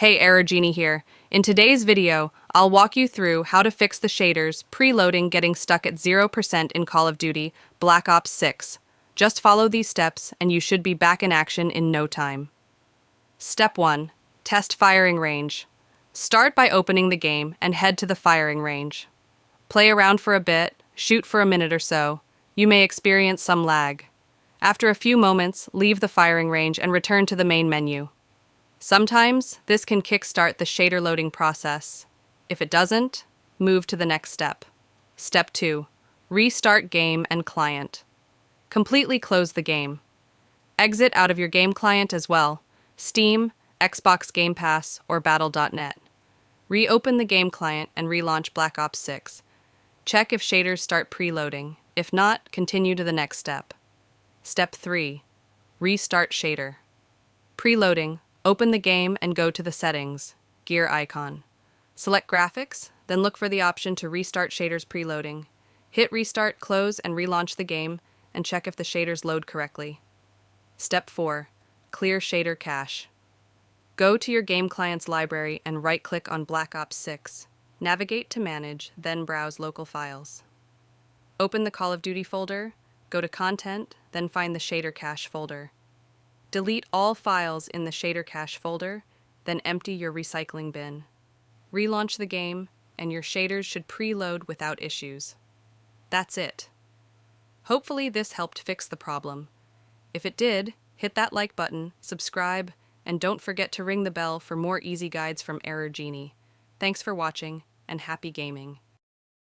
Hey, Genie here. In today's video, I'll walk you through how to fix the shaders preloading getting stuck at 0% in Call of Duty Black Ops 6. Just follow these steps and you should be back in action in no time. Step 1. Test firing range. Start by opening the game and head to the firing range. Play around for a bit, shoot for a minute or so. You may experience some lag. After a few moments, leave the firing range and return to the main menu. Sometimes, this can kickstart the shader loading process. If it doesn't, move to the next step. Step 2. Restart game and client. Completely close the game. Exit out of your game client as well, Steam, Xbox Game Pass, or Battle.net. Reopen the game client and relaunch Black Ops 6. Check if shaders start preloading. If not, continue to the next step. Step 3. Restart shader. Preloading. Open the game and go to the settings, gear icon. Select graphics, then look for the option to restart shaders preloading. Hit restart, close, and relaunch the game, and check if the shaders load correctly. Step 4. Clear shader cache. Go to your game client's library and right-click on Black Ops 6. Navigate to Manage, then browse local files. Open the Call of Duty folder, go to Content, then find the shader cache folder. Delete all files in the shader cache folder, then empty your recycling bin. Relaunch the game, and your shaders should preload without issues. That's it. Hopefully this helped fix the problem. If it did, hit that like button, subscribe, and don't forget to ring the bell for more easy guides from Genie. Thanks for watching, and happy gaming.